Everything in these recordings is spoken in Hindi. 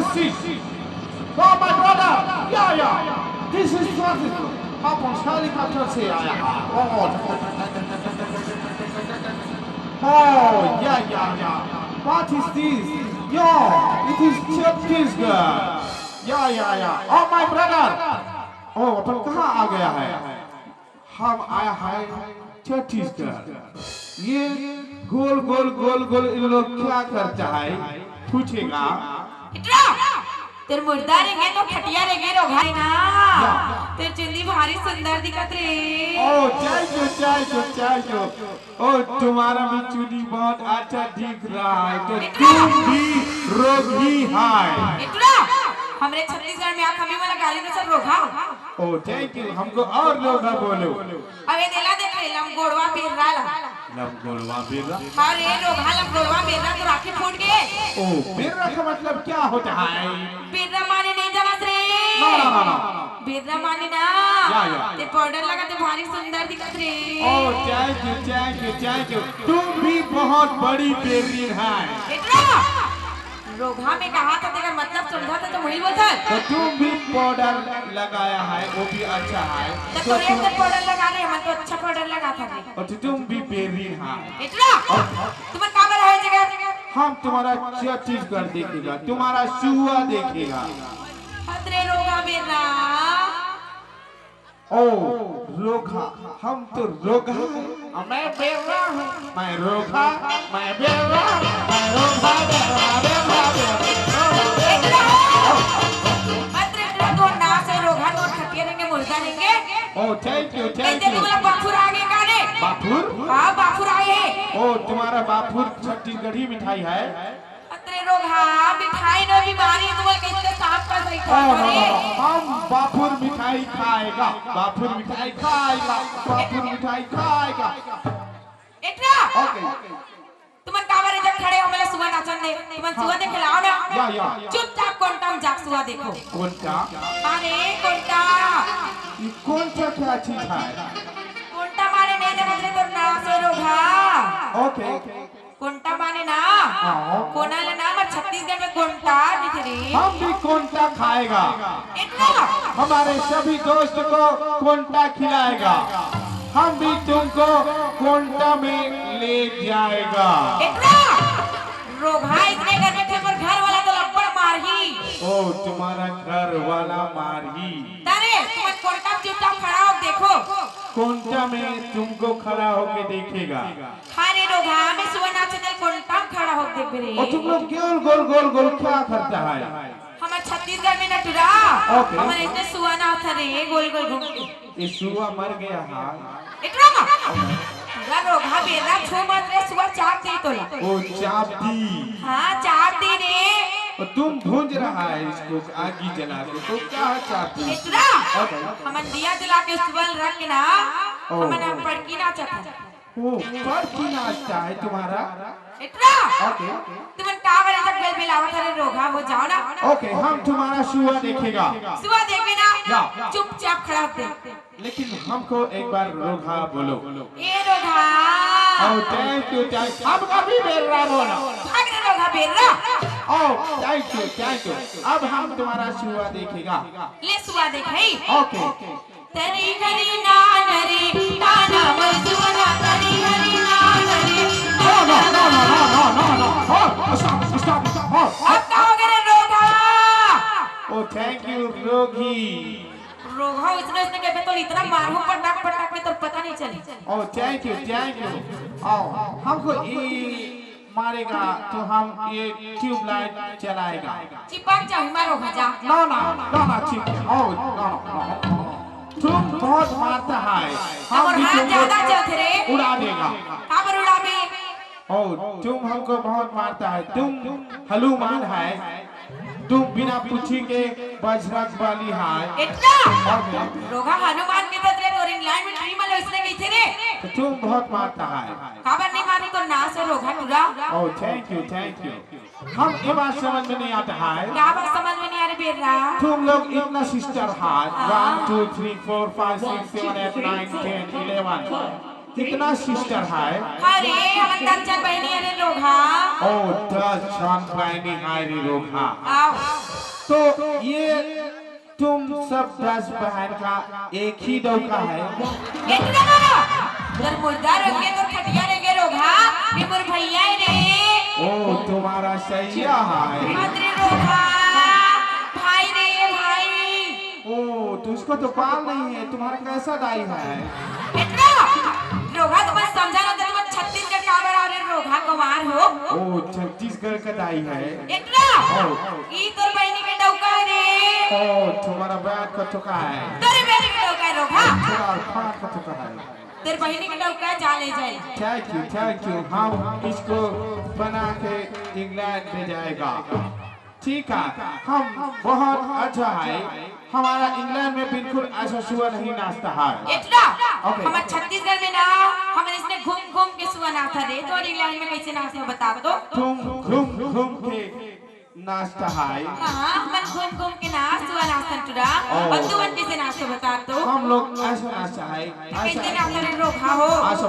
is this? Oh, my brother! Yeah. This is what it is. Up on helicopter say, Oh, yeah. What is this? Yo, it is Chhattisgarh. Yeah. Oh, my brother! Oh, अपन कहाँ आ गया है? हम आया है छत्तीसगढ़। ये गोल इन लोग क्या करता है? पूछेगा। इतना तेरे मुर्दा रहेंगे तो खटिया रहेंगे रोगाई ना तेरे चुन्नी भारी सुंदर दिखत रे ओ चाय जो ओ तुम्हारा भी चुन्नी बहुत अच्छा दिख रहा है तो तुम भी रोगी है इतना हमरे छत्तीसगढ़ में आके हमें वाला गाली में सब रोगा ओ थैंक यू हमको और रोगा बोलो अबे देला देख ले लम गोड़वा बेररा अरे रोगा लम गोड़वा बेररा तो राखी फूट गए ओ बेररा का मतलब क्या होता है बेररा माने नहीं जाना रे ना बेररा माने ना ते पाउडर लगा ते भारी सुंदर दिखत रे ओ थैंक यू तुम भी बहुत बड़ी बेरीन है इतना रोगा में कहा था तेरा मतलब समझा था तो वही बोलता तो तुम भी पाउडर लगाया है वो भी अच्छा है तो ये तो पाउडर लगा रहे हम तो अच्छा पाउडर लगा था और तुम भी बेरीन है इतना तुम्हारा काबर है जगह हम तुम्हारा छत्तीसगढ़ देखेगा तुम्हारा सुआ देखेगा अरे रोगा बेरा ओ रोगा हम तो रोगा मैं बेरा हूँ मैं रोगा मैं बेरा मैं रोगा ओ थैंक यू बाफुर आगे का रे बाफुर हाँ बाफुर आए ओ तुम्हारा बाफुर छत्तीसगढ़ी मिठाई है अरे रोगा मिठाई न बीमारी तुम्हें कैसे साफ कर सही करे हम बाफुर मिठाई खाएगा इतना ओके तुम्हारे काबर जब खड़े हो मेरे सुबह नाचन दे तुम्हारे सुबह देखे लाओ ना या चुपचाप कोंटा जाग सुबह देखो कोंटा अरे कोंटा ये कोंटा क्या चीज है कोंटा माने नहीं जाना रे तो ना से रोगा ओके कोंटा माने ना कोना ले ना मर छत्तीसगढ़ में कोंटा दिखरे हम भी कोंटा खाएगा इतना हमारे सभी दोस्त को कोंटा खिलाएगा हम भी तुमको कोंटा में ले जाएगा इतना रोगा इतने करने थे पर घर वाला तो लपड़ मारही ओ तुम्हारा घर वाला मारही तारे तुम कोंटा चुपचाप खड़ा हो देखो कोंटा में तुमको खड़ा होके देखेगा अरे रोगा में सुबह नाचते कोंटा खड़ा हो देख रे और तुम लोग गोल क्या करता है हमारे छत्तीसगढ़ में नटुरा हमारे इतने सुआ ना था रे गोल घूम ये सुआ मर गया है इतना रोगा बेरा छो मत रे सुआ चाप दे तोला ओ चाप दी हाँ चाप दे रे और तुम भूंज रहा है इसको आगी जला के तो क्या है चाप दी इतना हम दिया जला के सुबह रख के ना हमने पड़की नाचता ओ पड़की नाचता है तुम्हारा इतना ओके तुम कावर तक बेल बेलावत रे रोगा हो जाओ ना ओके हम तुम्हारा सुआ देखेगा सुबह देखे ना चुपचाप खड़ा होते लेकिन हमको एक बार रोगा बोलो ए रोगा ओ थैंक यू अब कभी बेररा बोलो अरे रोगा बेररा ओ थैंक यू अब हम तुम्हारा सुआ देखेगा ले सुआ देखे ओके तेरी हरी ना नरे ताना मजदूरा तेरी हरी ना नरे no stop अब का हो गया रोगा ओ थैंक यू रोगी रोगा इसने कहते तो इतना मारू पटाक में तो पता नहीं चली ओ थैंक यू आओ हमको ये मारेगा तो हम ये ट्यूबलाइट चलाएगा चिपक जाओ मारो भजा ना चिप नो तुम बहुत मारता है हम भी तुमको ज्यादा चलते रे उड़ा देगा काबर उड़ाबे ओ तुम हमको बहुत मारता है तुम हनुमान है तुम बिना पूछी के बजरंग बली है इतना रोगा हनुमान के बदले तो इंग्लैंड में ड्रीम वाले इसने गई थे रे तो तुम बहुत मारता है काबर नहीं मारी तो ना से रोगा टूरा ओ थैंक यू हम ये बात समझ में नहीं आता है क्या बात समझ में नहीं आ रही बेरा तुम लोग इतना सिस्टर है 1 2 3 4 5 6 7 8 9 10 11 कितना सिस्टर है अरे हम 10 बहनी अरे रोगा ओ 10 बहनी है रे रोगा आओ तो ये तुम सब 10 बहन का एक ही डौका है। इतना मारो जर मुर्दा रंगे तो खटिया रेगे रोगा ये मोर भैया रे। ओ तुम्हारा सैया है। अरे रोगा भाई रे भाई। ओ तो उसको तो पाल नहीं है, तुम्हारा कैसा दाई है? इतना रोगा तुम्हें समझा ना, तुम छत्तीसगढ़ का बराबर रोगा कुमार हो। ओ छत्तीसगढ़ का दाई है। इतना ई तोर बहनी के डौका रे। ओ तुम्हारा बैग का ठुका है। तेरे बहनी के डौका है रोगा। तुम्हारा फाड़ का ठुका है। तेरे बहनी के डौका जा ले जाए। Thank you. हम इसको बना के इंग्लैंड ले जाएगा। ठीक है, हम बहुत अच्छा है। हमारा इंग्लैंड में बिल्कुल ऐसा सुअर नहीं नाचता है। इतना Okay. हमारे छत्तीसगढ़ में ना हमारे इसने घूम घूम के सुअर नाचता रे। तो इंग्लैंड में कैसे नाचते बता दो। तुम घूम घूम के नाचता है। हाँ मन घूम घूम के नाच सुअर नाचता टुरा। और तू मन कैसे नाचते बता दो। हम लोग ऐसा नाचता है। कैसे नाचता रे रोगा हो। ऐसा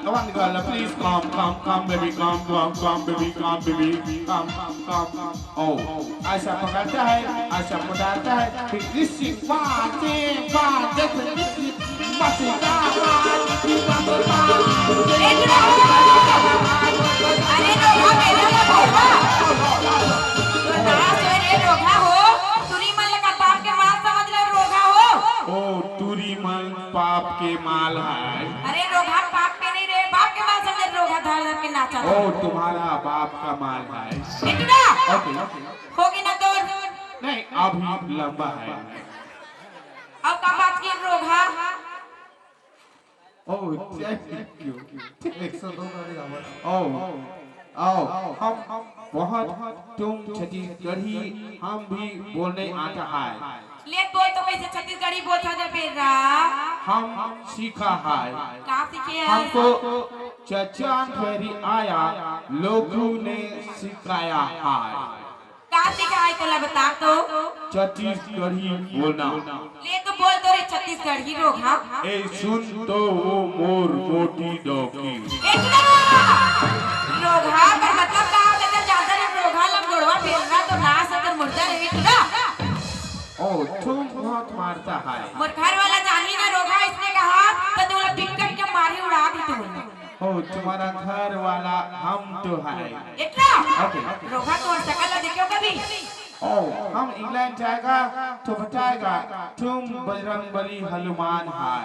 one girl, please come baby, come baby, come. Oh, ऐसा पकड़ता है, ऐसा पकड़ता है, फिर किसी बाते अरे रोगा मेरा ना बोलवा। तो नाच रे रोगा हो। तुरी मन लगा बाप के माल समझ ले रोगा हो। ओ टूरी मन पाप के माल है। अरे रोगा बाप के नहीं रे, बाप के माल समझ रोगा धर धर के नाचा। ओ तुम्हारा बाप का माल है। इतना ओके होगी ना तो नहीं, अभी लंबा है। अब का बात की रोगा। Oh, thank you. हम बहुत तुम छत्तीसगढ़ी हम भी बोलने आता है। ले बोल तो कैसे छत्तीसगढ़ी बोलता जा बेरा। हम सीखा है। का सीखे है। हमको चचान फेरी आया, लोगों ने सिखाया है। का सिखाए तो ला बता तो। छत्तीसगढ़ी बोलना। ले तो बोल तो रे छत्तीसगढ़ी रोगा। ए सुन तो वो मोर मोटी डोकी। इतना रोगा पर मतलब का होता ज्यादा रे रोगा लम गोड़वा फेरना तो ना सकर मुर्दा रे इतना। ओ तुम बहुत मारता है। मोर घर वाला जानी ना रोगा इसने कहा तो तू लोग टिकट के मारी उड़ा दी तू। ओ तुम्हारा घर वाला हम तो है। इतना ओके रोगा तो शकल देखो कभी। ओ हम इंग्लैंड जाएगा तो बताएगा तुम बजरंगबली हनुमान है।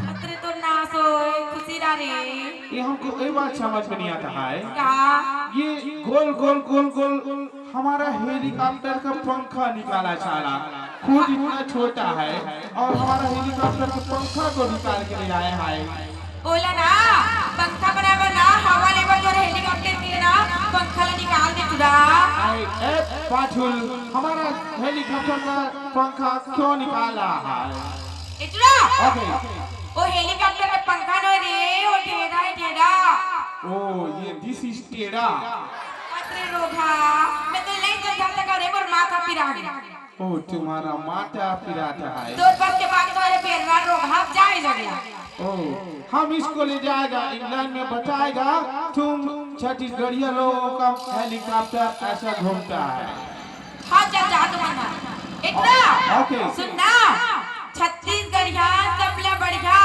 अतरे तो ना सो खुशी रा रे। ये हमको ये बात समझ में नहीं आता है। का ये गोल गोल गोल गोल हमारा हेलीकॉप्टर का पंखा निकाला चाला, खुद इतना छोटा है और हमारा हेलीकॉप्टर के पंखा को निकाल के ले आया है। बोला ना पंखा बराबर ना हवा लेवल जो हेलीकॉप्टर के ना पंखा ला निकाल दे तुरा। ए पाठुल, हमारा हेलीकॉप्टर का पंखा क्यों निकाला है? इतना ओके वो हेलीकॉप्टर का पंखा नो रे वो ढेरा है ढेरा। ओ ये दिस इज टेढ़ा। अतरे रोगा मैं तो नहीं समझा तक रे पर माथा पिरा गया। ओ तुम्हारा माथा पिराता है। दो बार के बाद तो अरे बेरवा रोगा जाए लगला। ओ हम इसको ले जाएगा इंग्लैंड में, बताएगा तुम छत्तीसगढ़िया लोगों का हेलीकॉप्टर ऐसा घूमता है। हाँ चल जा तुम ना इतना ओके सुनना छत्तीसगढ़िया सबले बढ़िया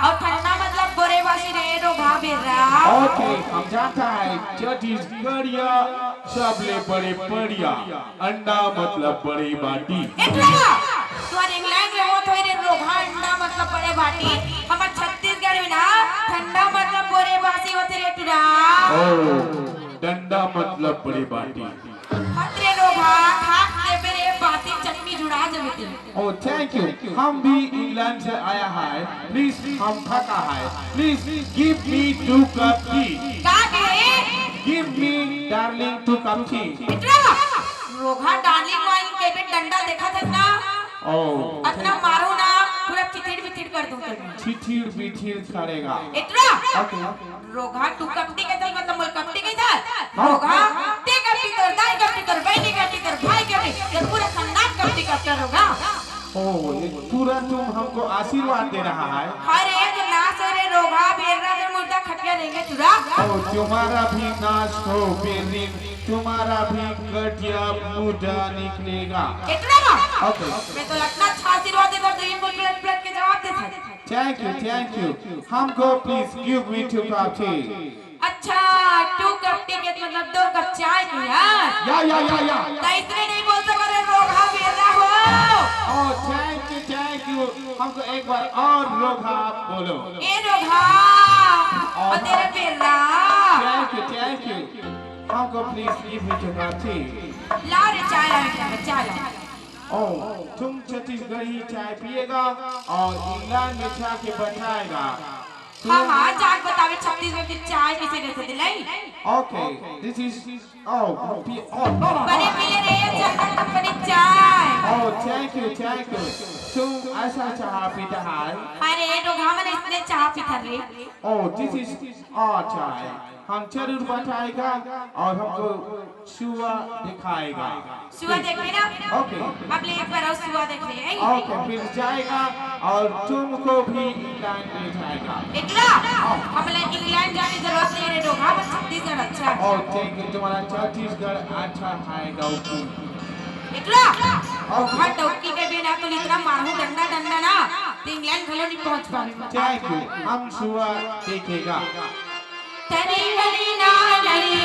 और ठंडा मतलब गोरेबासी रे रोगा बेरा। ओके हम जानता है छत्तीसगढ़िया सबले बड़े बढ़िया, अंडा मतलब बड़ी बाटी। इतना तू इंग्लैंड में हो तो रे रोगा अंडा मतलब बड़े बाटी। हमार छत्तीसगढ़ में ना ठंडा मतलब गोरेबासी होते रे तुरा। ओ डंडा मतलब बड़ी बाटी। अतरे रोगा खाक के मेरे बाती चटनी जुड़ा जबते। ओ थैंक यू। हम भी इंग्लैंड से आया है, प्लीज हम थका है, please give me 2 cup T. का के give me darling 2 cup T. इतना रोगा डार्लिंग वाइन के पे डंडा देखा था ना। ओ अपना मारो ना पूरा चिथिड़ बिथिड़ कर दूं कर। चिठीर बिठीर करेगा। इतना ओके रोगा तू कपटी के चल मतलब मोल कपटी के चल रोगा ते कपटी तोर दाई कपटी तोर बहनी कपटी तोर भाई कपटी तोर पूरा खानदान कपटी करता रोगा। ओ ये पूरा तुम हमको आशीर्वाद दे रहा है। अरे तो ना सरे रोगा बेररा में मुर्दा खटिया करेंगे तुरा ओ तुम्हारा भी नाश हो बेरिन, तुम्हारा भी गठिया मुद्दा निकलेगा। इतना ना ओके मैं तो लगना छाती रो दे तो इनको प्लट प्लट के जवाब दे था थैंक यू हमको please give me 2 cup T. अच्छा 2 कप टी के मतलब 2 कप चाय की यार या तो इतने नहीं बोल सकते रे रोगा बेरा हो ओ थैंक यू हमको एक बार और रोगा बोलो। ए रोगा और तेरा बेरा थैंक यू हमको please give me 2 cup tea. ला रे चाय ला ओ तुम छत्तीसगढ़ी चाय पिएगा और इंग्लैंड में जाके बताएगा। हाँ जाग बतावे छत्तीसगढ़ की चाय किसे कैसे दिलाई ओके दिस इज नो बड़े पीले रे चंदन कंपनी चाय ओ थैंक यू तुम ऐसा चाय पीता है। अरे रोगा मैंने इसने चाय पीता रे ओ दिस इज चाय हम जरूर बताएगा और हमको सुआ दिखाएगा। सुआ देख लेना ओके अब ले एक बार और सुआ देख ले ओके फिर जाएगा और तुमको भी इंग्लैंड ले जाएगा। इतना हमले इंग्लैंड जाने की जरूरत नहीं रे रोगा बस छत्तीसगढ़ अच्छा और थैंक यू तुम्हारा छत्तीसगढ़ अच्छा खाएगा उसको। इतना और डॉक्टी के बिना तो इतना मारू डंडा ना तो इंग्लैंड घलो नहीं पहुंच पाए। थैंक यू हम सुआ देखेगा। तरी वली ना लड़ी